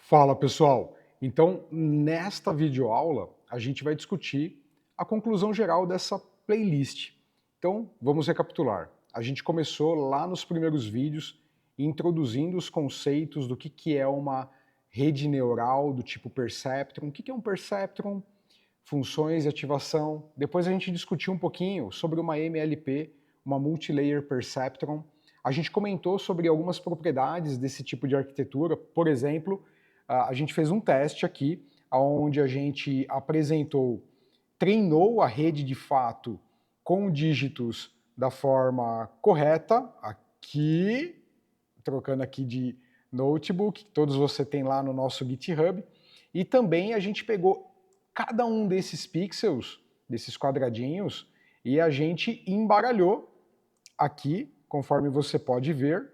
Fala pessoal, então nesta videoaula a gente vai discutir a conclusão geral dessa playlist. Então vamos recapitular. A gente começou lá nos primeiros vídeos introduzindo os conceitos do que é uma rede neural do tipo perceptron, o que é um perceptron, funções e ativação. Depois a gente discutiu um pouquinho sobre uma MLP, uma Multilayer Perceptron. A gente comentou sobre algumas propriedades desse tipo de arquitetura, por exemplo, a gente fez um teste aqui, onde a gente treinou a rede de fato com dígitos da forma correta, aqui, trocando aqui de notebook, que todos você tem lá no nosso GitHub, e também a gente pegou cada um desses pixels, desses quadradinhos, e a gente embaralhou aqui, conforme você pode ver,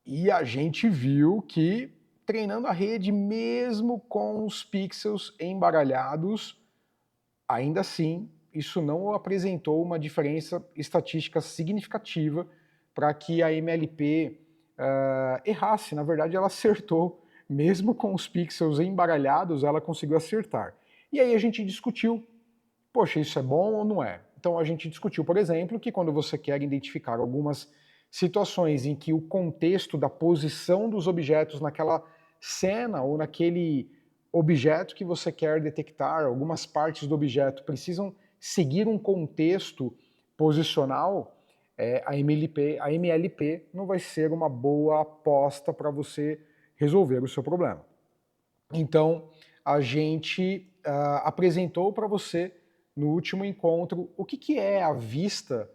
e a gente viu que treinando a rede, mesmo com os pixels embaralhados, ainda assim, isso não apresentou uma diferença estatística significativa para que a MLP errasse. Na verdade, ela acertou, mesmo com os pixels embaralhados, ela conseguiu acertar. E aí a gente discutiu, poxa, isso é bom ou não é? Então a gente discutiu, por exemplo, que quando você quer identificar algumas situações em que o contexto da posição dos objetos naquela cena ou naquele objeto que você quer detectar, algumas partes do objeto precisam seguir um contexto posicional, a MLP não vai ser uma boa aposta para você resolver o seu problema. Então, a gente apresentou para você no último encontro o que é a vista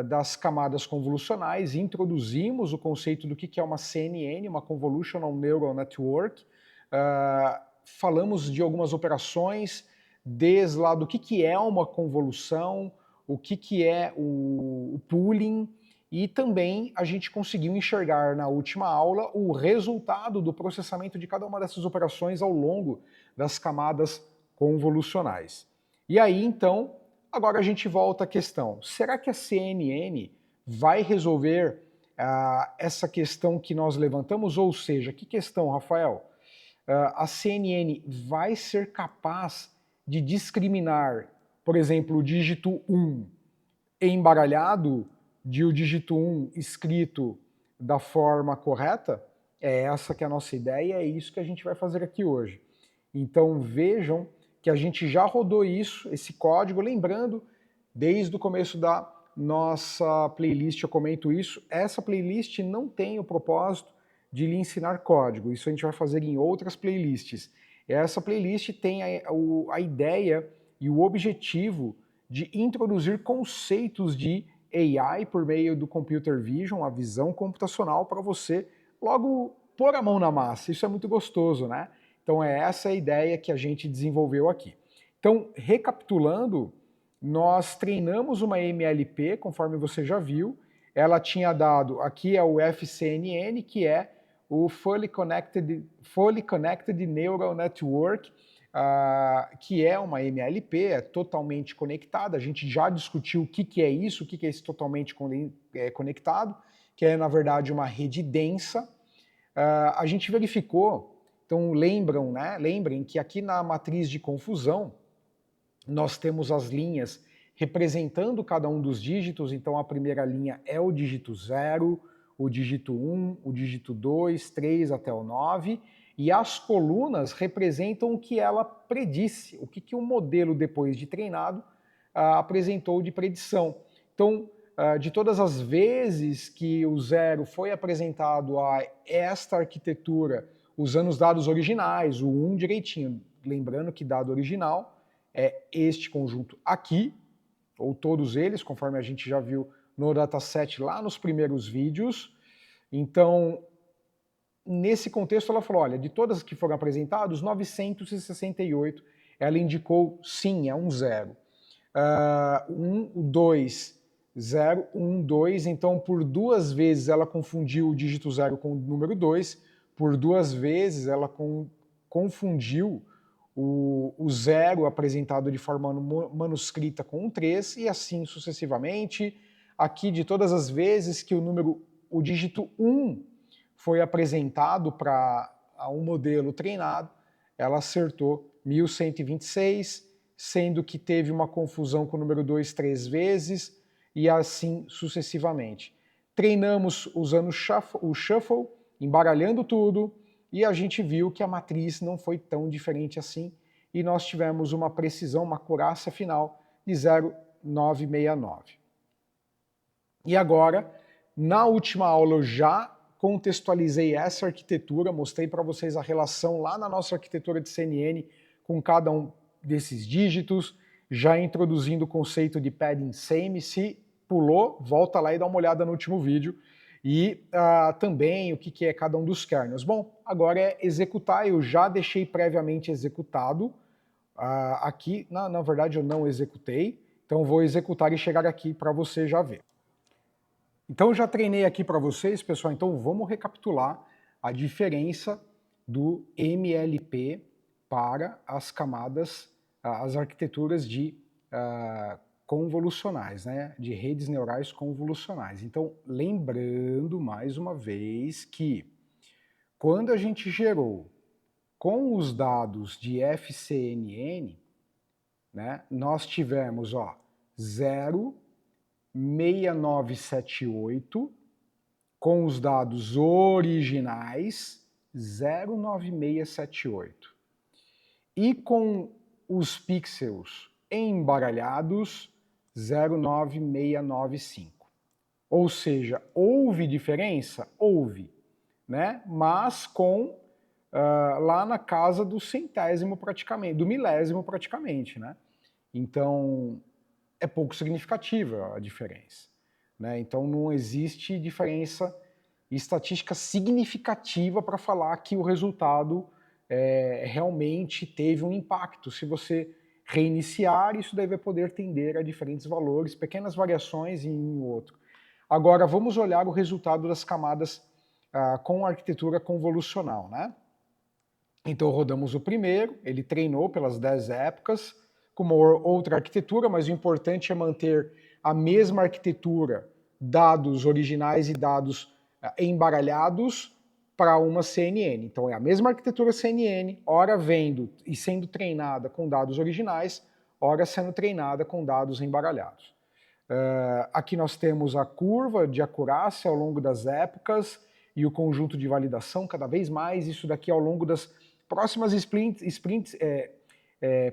das camadas convolucionais, introduzimos o conceito do que é uma CNN, uma Convolutional Neural Network, falamos de algumas operações, desde lá do que é uma convolução, o que é o pooling, e também a gente conseguiu enxergar na última aula o resultado do processamento de cada uma dessas operações ao longo das camadas convolucionais. E aí, então, agora a gente volta à questão. Será que a CNN vai resolver essa questão que nós levantamos? Ou seja, que questão, Rafael? A CNN vai ser capaz de discriminar, por exemplo, o dígito 1 embaralhado de o dígito 1 escrito da forma correta? É essa que é a nossa ideia, é isso que a gente vai fazer aqui hoje. Então vejam que a gente já rodou isso, esse código, lembrando, desde o começo da nossa playlist eu comento isso, essa playlist não tem o propósito de lhe ensinar código, isso a gente vai fazer em outras playlists. Essa playlist tem a ideia e o objetivo de introduzir conceitos de AI por meio do computer vision, a visão computacional, para você logo pôr a mão na massa. Isso é muito gostoso, né? Então é essa a ideia que a gente desenvolveu aqui. Então, recapitulando, nós treinamos uma MLP, conforme você já viu, ela tinha dado, aqui é o FCNN, que é o Fully Connected Neural Network, que é uma MLP, é totalmente conectada. A gente já discutiu o que é isso, o que é esse totalmente conectado, que é, na verdade, uma rede densa. A gente verificou, então lembrem que aqui na matriz de confusão, nós temos as linhas representando cada um dos dígitos, então a primeira linha é o dígito 0, o dígito 1, o dígito 2, 3 até o 9, e as colunas representam o que ela predisse, o que o modelo, depois de treinado, apresentou de predição. Então, de todas as vezes que o 0 foi apresentado a esta arquitetura usando os dados originais, o 1 direitinho, lembrando que dado original é este conjunto aqui, ou todos eles, conforme a gente já viu no dataset lá nos primeiros vídeos. Então, nesse contexto, ela falou, olha, de todas que foram apresentadas, 968, ela indicou, sim, é um 0. 1, 2, 0, 1, 2, então por duas vezes ela confundiu o dígito 0 com o número 2, por duas vezes ela confundiu o 0 apresentado de forma manuscrita com um 3, e assim sucessivamente. Aqui, de todas as vezes que o dígito 1 foi apresentado para a um modelo treinado, ela acertou 1126, sendo que teve uma confusão com o número 2 3 vezes, e assim sucessivamente. Treinamos usando o shuffle, embaralhando tudo, e a gente viu que a matriz não foi tão diferente assim, e nós tivemos uma precisão, uma acurácia final de 0,969. E agora, na última aula eu já contextualizei essa arquitetura, mostrei para vocês a relação lá na nossa arquitetura de CNN com cada um desses dígitos, já introduzindo o conceito de padding same. Se pulou, volta lá e dá uma olhada no último vídeo. E também o que é cada um dos kernels. Bom, agora é executar, eu já deixei previamente executado. Aqui, na verdade eu não executei, então vou executar e chegar aqui para você já ver. Então eu já treinei aqui para vocês, pessoal, então vamos recapitular a diferença do MLP para as camadas, as arquiteturas de convolucionais, né, de redes neurais convolucionais. Então, lembrando mais uma vez que quando a gente gerou com os dados de FCNN, né, nós tivemos 0,6978 com os dados originais 09678 e com os pixels embaralhados 09695. Ou seja, houve diferença? Houve, né? Mas com lá na casa do centésimo praticamente, do milésimo praticamente, né? Então é pouco significativa a diferença, né? Então não existe diferença estatística significativa para falar que o resultado realmente teve um impacto. Se você reiniciar, isso daí vai poder tender a diferentes valores, pequenas variações em um outro. Agora vamos olhar o resultado das camadas com arquitetura convolucional, né? Então rodamos o primeiro, ele treinou pelas 10 épocas, com uma outra arquitetura, mas o importante é manter a mesma arquitetura, dados originais e dados embaralhados para uma CNN. Então é a mesma arquitetura CNN, ora vendo e sendo treinada com dados originais, ora sendo treinada com dados embaralhados. Aqui nós temos a curva de acurácia ao longo das épocas e o conjunto de validação cada vez mais, isso daqui ao longo das próximas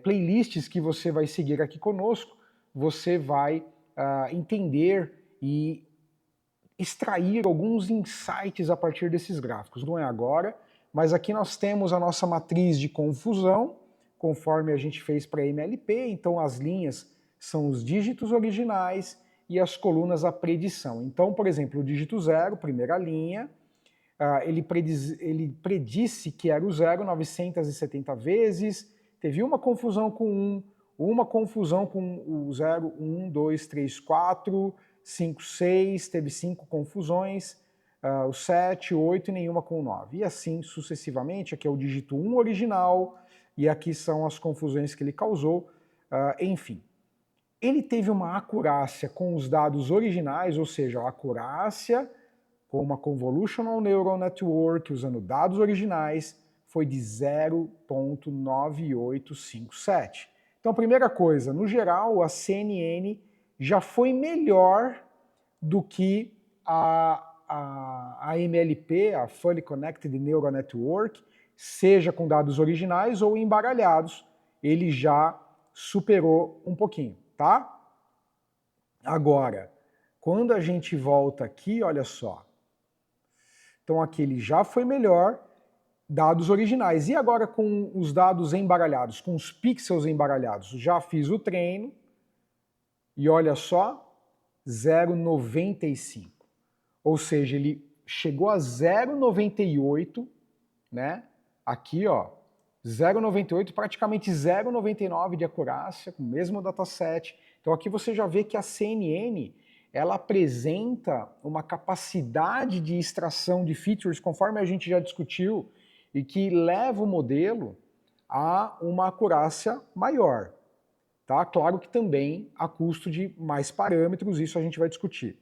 playlists que você vai seguir aqui conosco, você vai entender e extrair alguns insights a partir desses gráficos. Não é agora, mas aqui nós temos a nossa matriz de confusão, conforme a gente fez para MLP, então as linhas são os dígitos originais e as colunas a predição. Então, por exemplo, o dígito 0, primeira linha, ele predisse que era o 0 970 vezes, teve uma confusão com 1, uma confusão com o 0, 1, 2, 3, 4, 5, 6, teve 5 confusões, o 7, 8 e nenhuma com o 9. E assim sucessivamente, aqui é o dígito 1 original, e aqui são as confusões que ele causou, enfim. Ele teve uma acurácia com os dados originais, ou seja, a acurácia com uma Convolutional Neural Network usando dados originais foi de 0,9857. Então, primeira coisa, no geral, a CNN já foi melhor do que a MLP, a Fully Connected Neural Network, seja com dados originais ou embaralhados, ele já superou um pouquinho, tá? Agora, quando a gente volta aqui, olha só, então aqui ele já foi melhor, dados originais. E agora com os dados embaralhados, com os pixels embaralhados, já fiz o treino e olha só, 0,95. Ou seja, ele chegou a 0,98, né? Aqui, ó, 0,98, praticamente 0,99 de acurácia, com o mesmo dataset. Então aqui você já vê que a CNN, ela apresenta uma capacidade de extração de features, conforme a gente já discutiu, e que leva o modelo a uma acurácia maior. Tá? Claro que também a custo de mais parâmetros, isso a gente vai discutir.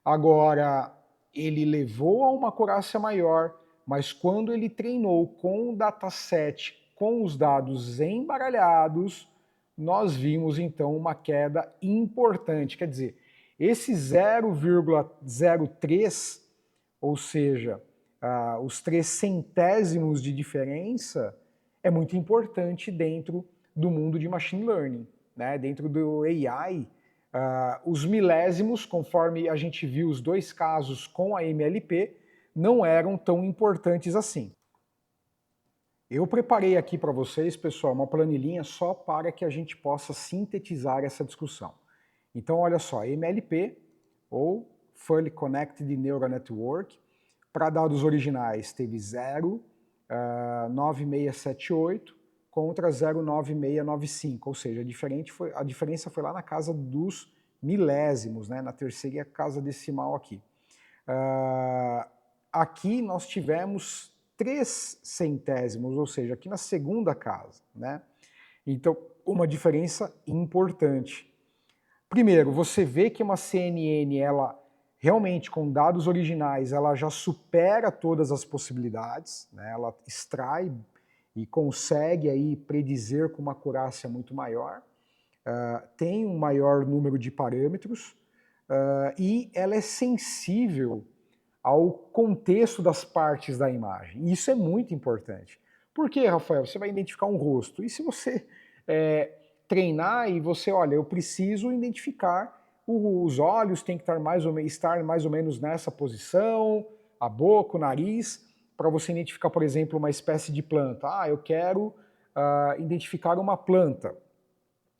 Agora, ele levou a uma acurácia maior, mas quando ele treinou com o dataset, com os dados embaralhados, nós vimos então uma queda importante. Quer dizer, esse 0,03, ou seja, os 3 centésimos de diferença, é muito importante dentro do mundo de machine learning, né? Dentro do AI, os milésimos, conforme a gente viu os 2 casos com a MLP, não eram tão importantes assim. Eu preparei aqui para vocês, pessoal, uma planilhinha só para que a gente possa sintetizar essa discussão. Então, olha só, MLP, ou Fully Connected Neural Network, para dados originais teve 0,9678 contra 0,9695, ou seja, a diferença foi lá na casa dos milésimos, né, na terceira casa decimal aqui. Aqui nós tivemos 3 centésimos, ou seja, aqui na segunda casa, né? Então, uma diferença importante. Primeiro, você vê que uma CNN, ela realmente, com dados originais, ela já supera todas as possibilidades, né? Ela extrai e consegue aí predizer com uma acurácia muito maior, tem um maior número de parâmetros e ela é sensível ao contexto das partes da imagem. Isso é muito importante. Por quê, Rafael? Você vai identificar um rosto. E se você treinar e você, olha, eu preciso identificar os olhos, tem que estar mais ou menos nessa posição, a boca, o nariz, para você identificar, por exemplo, uma espécie de planta. Eu quero identificar uma planta.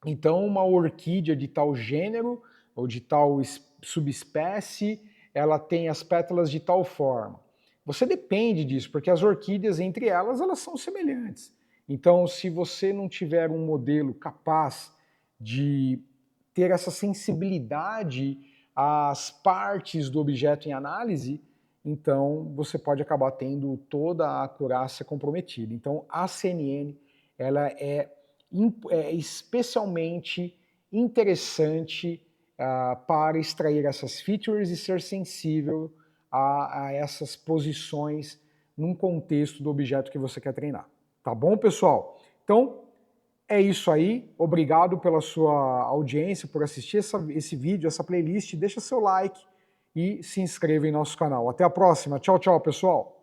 Então, uma orquídea de tal gênero ou de tal subespécie, ela tem as pétalas de tal forma. Você depende disso, porque as orquídeas, entre elas, elas são semelhantes. Então, se você não tiver um modelo capaz de ter essa sensibilidade às partes do objeto em análise, então você pode acabar tendo toda a acurácia comprometida. Então, a CNN, ela é especialmente interessante para extrair essas features e ser sensível a essas posições num contexto do objeto que você quer treinar. Tá bom, pessoal? Então, é isso aí. Obrigado pela sua audiência, por assistir esse vídeo, essa playlist. Deixa seu like e se inscreva em nosso canal. Até a próxima. Tchau, tchau, pessoal.